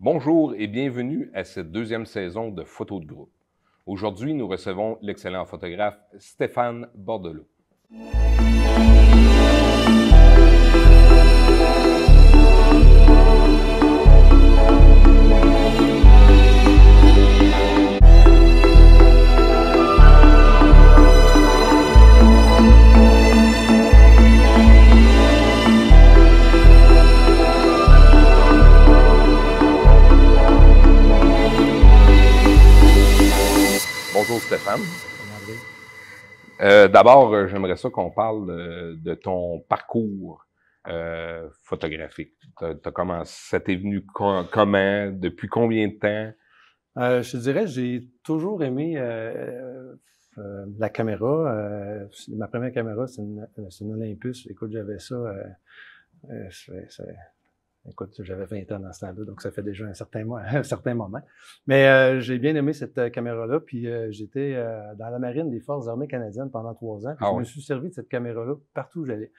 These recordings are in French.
Bonjour et bienvenue à cette deuxième saison de Photos de groupe. Aujourd'hui, nous recevons l'excellent photographe Stéphane Bordelot. Bonjour Stéphane. D'abord, j'aimerais ça qu'on parle de ton parcours photographique. Ça t'est venu comment, depuis combien de temps? Je te dirais, j'ai toujours aimé la caméra. Ma première caméra, c'est une Olympus. Écoute, j'avais ça. Écoute, j'avais 20 ans dans ce temps-là, donc ça fait déjà un certain moment. Mais j'ai bien aimé cette caméra-là, puis j'étais dans la marine des Forces armées canadiennes pendant 3 ans, puis je me suis servi de cette caméra-là partout où j'allais.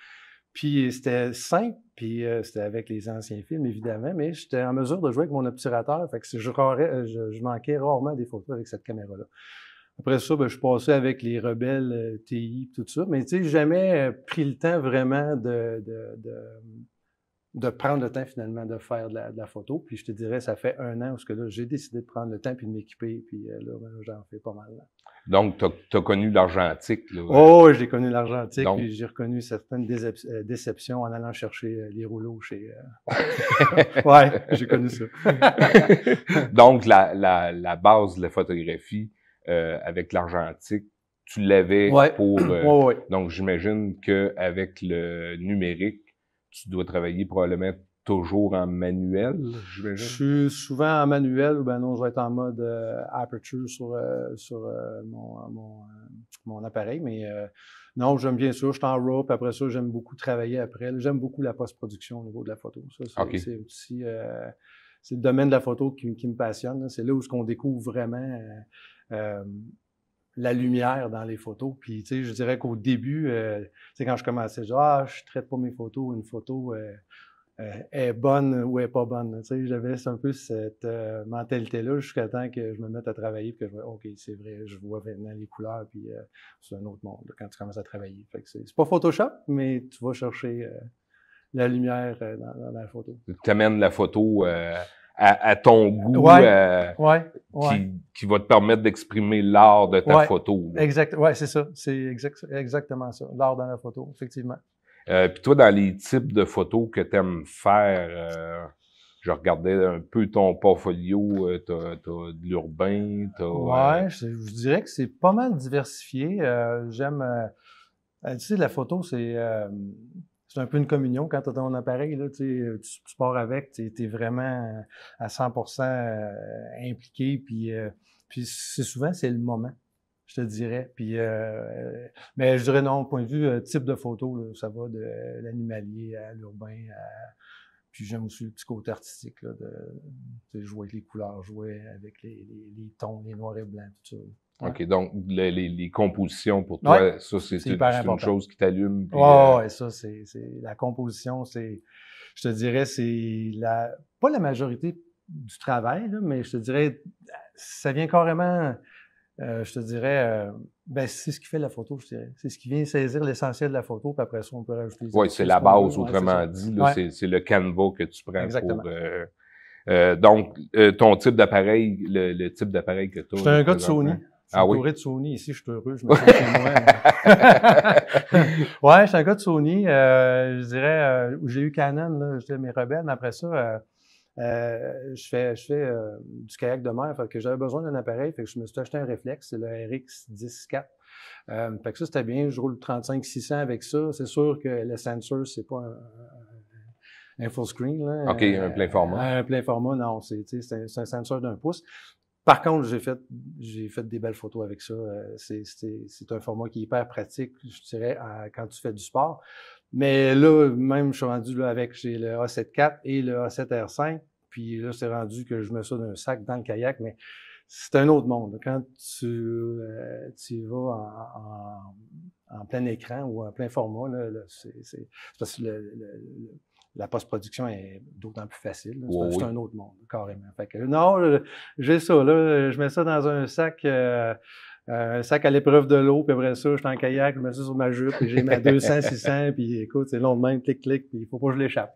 Puis c'était simple, puis c'était avec les anciens films, évidemment, mais j'étais en mesure de jouer avec mon obturateur, fait que je manquais rarement des photos avec cette caméra-là. Après ça, je passais avec les Rebelle TI, tout ça, mais tu sais, jamais pris le temps vraiment de prendre le temps finalement de faire de la photo. Puis je te dirais, ça fait 1 an où là, j'ai décidé de prendre le temps puis de m'équiper, puis là, j'en fais pas mal. Là. Donc, t'as connu l'argentique, là. Oh, j'ai connu l'argentique, puis j'ai reconnu certaines déceptions en allant chercher les rouleaux chez... Ouais, j'ai connu ça. Donc, la base de la photographie avec l'argentique, tu l'avais pour... Ouais. Donc, j'imagine qu'avec le numérique, tu dois travailler probablement toujours en manuel, j'imagine? Je suis souvent en manuel, ou ben non, je vais être en mode aperture sur mon appareil, mais non, j'aime bien ça, je suis en RAW, puis après ça, j'aime beaucoup travailler après. J'aime beaucoup la post-production au niveau de la photo. Ça, c'est aussi c'est le domaine de la photo qui me passionne. C'est là où on découvre vraiment la lumière dans les photos. Puis, tu sais, je dirais qu'au début, tu sais, quand je commençais, je traite pas mes photos, une photo est bonne ou est pas bonne. Tu sais, j'avais un peu cette mentalité-là jusqu'à temps que je me mette à travailler et que je vois, OK, c'est vrai, je vois maintenant les couleurs, puis c'est un autre monde là, quand tu commences à travailler. Fait que c'est pas Photoshop, mais tu vas chercher la lumière dans la photo. Tu amènes la photo à ton goût, qui va te permettre d'exprimer l'art de ta photo. Là. Exact. Ouais, c'est ça. C'est exactement ça. L'art dans la photo, effectivement. Puis toi, dans les types de photos que tu aimes faire, je regardais un peu ton portfolio, t'as de l'urbain, Ouais, je dirais que c'est pas mal diversifié. J'aime... tu sais, la photo, c'est un peu une communion quand tu as ton appareil, là, tu pars avec, tu es vraiment à 100% impliqué, puis c'est souvent, c'est le moment, je te dirais. Puis, mais je dirais non, point de vue type de photo, là, ça va de l'animalier à l'urbain, puis j'aime aussi le petit côté artistique, là, de jouer avec les couleurs, jouer avec les tons, les noirs et blancs, tout ça. Ouais. OK, donc les compositions pour toi, ça c'est une chose qui t'allume. Ouais, ça c'est la composition, je te dirais, c'est pas la majorité du travail, là, mais je te dirais, ça vient carrément, je te dirais, c'est ce qui fait la photo, je dirais. C'est ce qui vient saisir l'essentiel de la photo, puis après ça, on peut rajouter des Oui, c'est la base, autrement dit. Là, c'est le canevas que tu prends. Exactement. Donc, ton type d'appareil, le type d'appareil que tu as. Je suis un gars de Sony. Je suis entouré de Sony. Ici, je suis heureux. Je me sens chez moi. Ouais, je suis un gars de Sony. Je dirais, j'ai eu Canon, là, j'étais mes rebelles, mais après ça, je fais du kayak de mer. Fait que j'avais besoin d'un appareil. Fait que je me suis acheté un réflexe. C'est le RX10 IV. Fait que ça, c'était bien. Je roule 35-600 avec ça. C'est sûr que le sensor, c'est pas un full screen, là. OK, un plein format. Un plein format, non. C'est un sensor d'1 pouce. Par contre, j'ai fait des belles photos avec ça. C'est un format qui est hyper pratique, je dirais, quand tu fais du sport. Mais là, même, je suis rendu là avec, j'ai le A7 IV et le A7 R5. Puis là, c'est rendu que je mets ça dans un sac dans le kayak, mais c'est un autre monde. Quand tu vas en plein écran ou en plein format, là c'est parce que la post-production est d'autant plus facile. Oui, C'est oui. un autre monde, carrément. Fait que non, j'ai ça, là. Je mets ça dans un sac à l'épreuve de l'eau, puis après ça, je suis en kayak, je mets ça sur ma jupe, puis j'ai ma 200, 600, puis écoute, c'est long de même, clic, puis il faut pas que je l'échappe.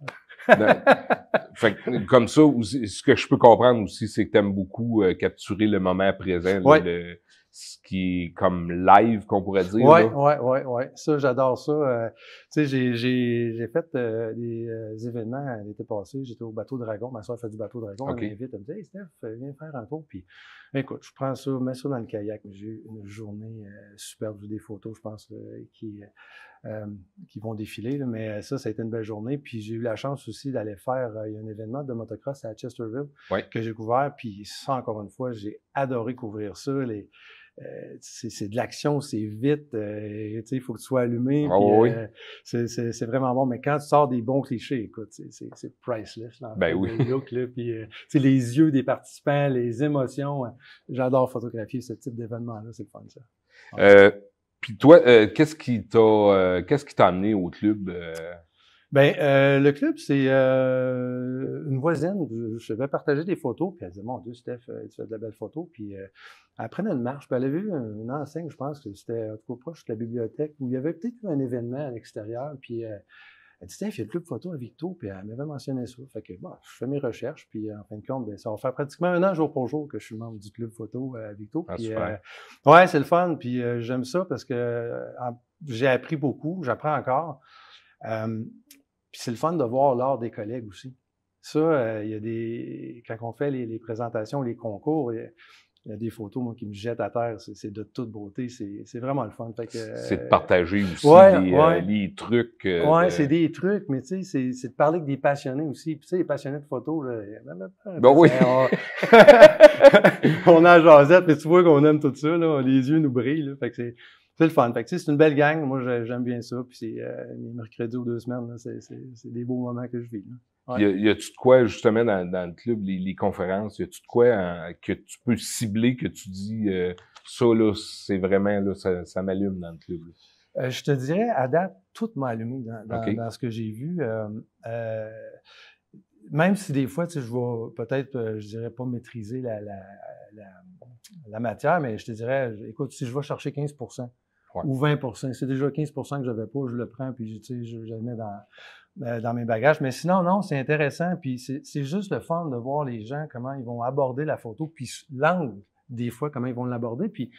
Fait que, comme ça, aussi, ce que je peux comprendre aussi, c'est que tu aimes beaucoup capturer le moment présent, Ouais. là, ce qui est comme live, qu'on pourrait dire. Ouais, là. ouais. Ça, j'adore ça. Tu sais, j'ai fait des événements l'été passé. J'étais au bateau Dragon. Ma soeur fait du bateau Dragon. OK. Elle m'invite. Elle me dit, hey Steph, viens faire un tour. Puis, écoute, je prends ça, mets ça dans le kayak. J'ai eu une journée superbe. J'ai des photos, je pense, qui vont défiler. Là. Mais ça a été une belle journée. Puis, j'ai eu la chance aussi d'aller faire il y a un événement de motocross à Chesterville que j'ai couvert. Puis, ça, encore une fois, j'ai adoré couvrir ça. C'est de l'action, c'est vite, il faut que tu sois allumé. Oui. C'est vraiment bon. Mais quand tu sors des bons clichés, écoute, c'est priceless. Là, Ben oui. Le look, là, puis, les yeux des participants, les émotions. J'adore photographier ce type d'événement-là. C'est le fun, ça. Puis toi, qu'est-ce qui t'a amené au club? Le club, c'est une voisine. Je vais partager des photos, puis elle disait, mon Dieu, Steph, tu fais de la belle photo. Puis elle prenait une marche, puis elle avait vu une enseigne, je pense que c'était en tout cas proche de la bibliothèque, où il y avait peut-être eu un événement à l'extérieur, puis elle dit, Steph, il y a le club photo à Victo, puis elle m'avait mentionné ça. Fait que bon, je fais mes recherches, puis en fin de compte, ça va faire pratiquement 1 an, jour pour jour, que je suis membre du club photo à Victo. Ah, puis, super. ouais, c'est le fun, puis j'aime ça parce que j'ai appris beaucoup, j'apprends encore. Puis c'est le fun de voir l'art des collègues aussi. Ça, il y a quand on fait les présentations, les concours, il y a des photos, moi, qui me jettent à terre. C'est de toute beauté. C'est vraiment le fun. Fait que, c'est de partager aussi les trucs. C'est des trucs, mais tu sais, c'est de parler avec des passionnés aussi. Puis tu sais, les passionnés de photos, là, ben oui. On a jasette, mais tu vois qu'on aime tout ça, là. Les yeux nous brillent, là. Fait que c'est le fun. Fait que, c'est une belle gang. Moi, j'aime bien ça. Puis c'est mes mercredis ou 2 semaines, là, c'est des beaux moments que je vis. Ouais. Y a-tu de quoi, justement, dans le club, les conférences, y a-tu de quoi que tu peux cibler, que tu dis, ça, là, c'est vraiment, là, ça m'allume dans le club? Je te dirais, à date, tout m'a allumé Okay. dans ce que j'ai vu. Même si des fois, tu sais, je vais peut-être, je dirais pas maîtriser la matière, mais je te dirais, écoute, si je vais chercher 15% ou 20%, c'est déjà 15% que j'avais pas, je le prends, puis tu sais, je le mets dans mes bagages. Mais sinon, non, c'est intéressant, puis c'est juste le fun de voir les gens, comment ils vont aborder la photo, puis l'angle, des fois, comment ils vont l'aborder, puis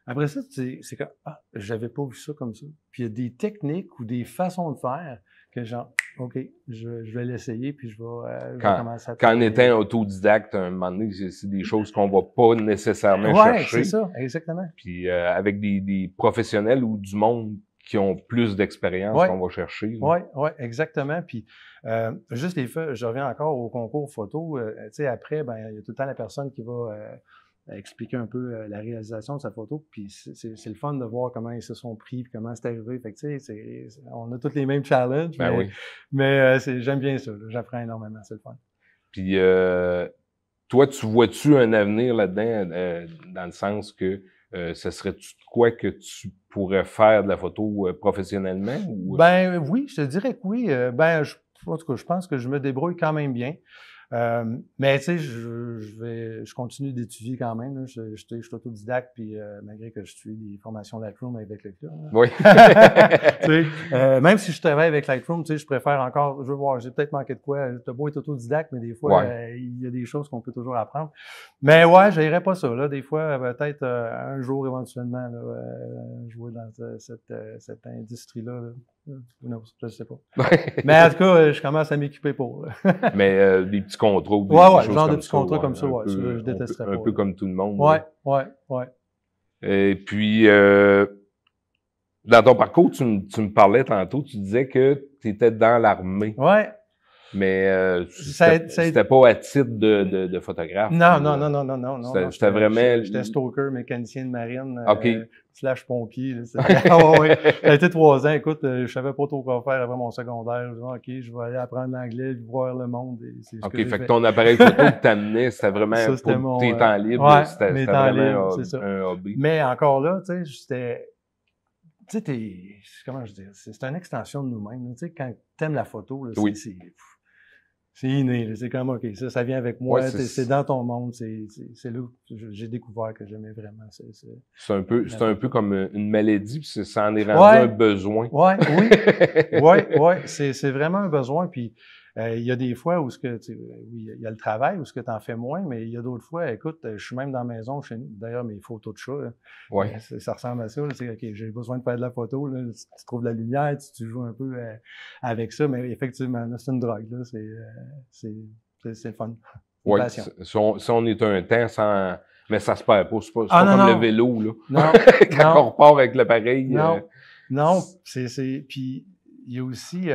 après ça, c'est que, j'avais pas vu ça comme ça. Puis il y a des techniques ou des façons de faire que genre, OK, je vais l'essayer, puis je vais commencer à... Quand on était un autodidacte, à un moment donné, c'est des choses qu'on va pas nécessairement chercher. Ouais, c'est ça, exactement. Puis avec des professionnels ou du monde qui ont plus d'expérience qu'on va chercher. Ouais, exactement. Puis juste les faits, je reviens encore au concours photo. Tu sais, après, il y a tout le temps la personne qui va expliquer un peu la réalisation de sa photo. Puis c'est le fun de voir comment ils se sont pris, puis comment c'est arrivé. Fait que tu sais, on a tous les mêmes challenges. Mais j'aime bien ça. J'apprends énormément, c'est le fun. Puis toi, tu vois-tu un avenir là-dedans, dans le sens que ce serait-tu de quoi que tu pourrais faire de la photo professionnellement? Ou... Ben oui, je te dirais que oui. En tout cas, je pense que je me débrouille quand même bien. Mais tu sais, je continue d'étudier quand même. Là. Je suis autodidacte, puis malgré que je suis des formations Lightroom avec le club. Oui. Même si je travaille avec Lightroom, tu sais, je préfère encore. Je veux voir, j'ai peut-être manqué de quoi. T'as beau être autodidacte, mais des fois, il y a des choses qu'on peut toujours apprendre. Mais ouais, j'irais pas ça. Là, des fois, peut-être un jour éventuellement, jouer dans cette industrie-là. Non, je sais pas. Mais en tout cas, je commence à m'équiper pour. Mais des petits contrats ou des choses genre de petits contrats comme ça, je détesterais pas. Un peu comme tout le monde. Ouais. Et puis, dans ton parcours, tu me parlais tantôt, tu disais que tu étais dans l'armée. Ouais. Mais c'était pas à titre de photographe. Non. C'était vraiment... J'étais stalker, mécanicien de marine, / pompier. Ça a été 3 ans. Écoute, je savais pas trop quoi faire après mon secondaire. Je disais, OK, je vais aller apprendre l'anglais, voir le monde. OK, fait que ton appareil photo que t'amenais, c'était vraiment pour tes temps libres. C'était vraiment un hobby. Mais encore là, tu sais, comment je dis, c'est une extension de nous-mêmes. Tu sais, quand t'aimes la photo, là, C'est inné, c'est comme, OK, ça vient avec moi, Ouais, c'est dans ton monde, c'est là où j'ai découvert que j'aimais vraiment. C'est un peu comme une maladie, puis ça en est rendu un besoin. Ouais, oui, c'est vraiment un besoin, puis il y a des fois où oui, il y a le travail, où ce que tu en fais moins, mais il y a d'autres fois, écoute, je suis même dans la maison chez nous, d'ailleurs, mes photos de chat, ouais. Ça ressemble à ça, c'est OK, j'ai besoin de faire de la photo, là, tu trouves la lumière, tu joues un peu avec ça, mais effectivement, c'est une drogue, là, c'est le fun. Oui, si on est un temps sans... Mais ça se perd pas, c'est pas comme le vélo, là. Non, quand on repart avec l'appareil. Non, puis il y a aussi...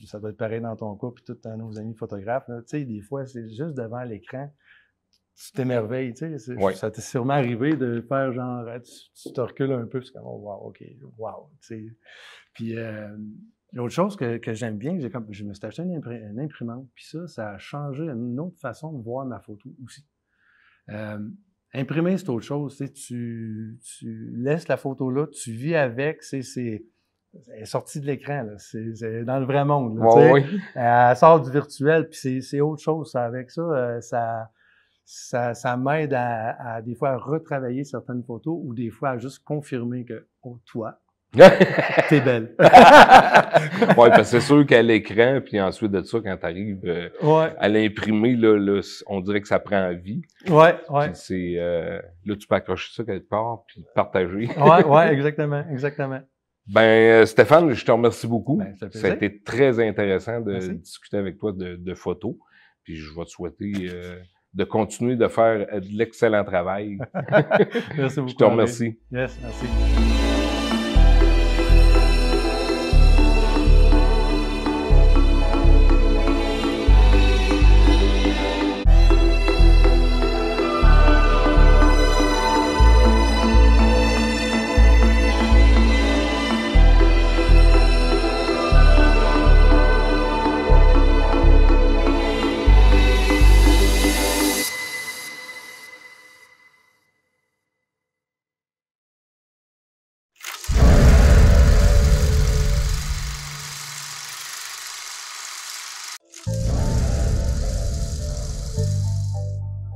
ça doit être pareil dans ton cas, puis tous nos amis photographes. Tu sais, des fois, c'est juste devant l'écran, tu t'émerveilles, tu sais. Ça t'est sûrement arrivé de faire genre, tu te recules un peu, c'est comme, oh, wow, OK, wow, tu sais. Puis, l'autre chose que j'aime bien, je me suis acheté une imprimante, puis ça a changé une autre façon de voir ma photo aussi. Imprimer, c'est autre chose, tu laisses la photo là, tu vis avec, elle est sortie de l'écran, là. C'est dans le vrai monde, là, oui. Elle sort du virtuel, puis c'est autre chose. Avec ça m'aide à des fois à retravailler certaines photos ou des fois à juste confirmer que, oh, toi, t'es belle. Oui, parce que c'est sûr qu'à l'écran, puis ensuite de ça, quand t'arrives à l'imprimer, là, on dirait que ça prend vie. Ouais. Puis c'est, là, tu peux accrocher ça quelque part, puis partager. Ouais, exactement. Ben, Stéphane, je te remercie beaucoup. Ça a été très intéressant de discuter avec toi de photos. Puis je vais te souhaiter de continuer de faire de l'excellent travail. Merci beaucoup. Je te remercie. Yes, merci.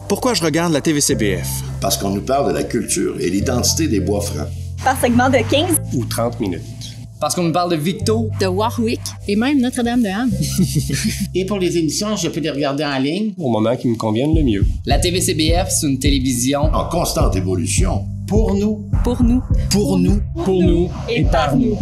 Pourquoi je regarde la TVCBF? Parce qu'on nous parle de la culture et l'identité des Bois-Francs. Par segment de 15 ou 30 minutes. Parce qu'on nous parle de Victo, de Warwick et même Notre-Dame-de-Ham. Et pour les émissions, je peux les regarder en ligne. Au moment qui me convienne le mieux. La TVCBF, c'est une télévision en constante évolution. Pour nous. Pour nous. Pour nous. Pour nous. Et par nous.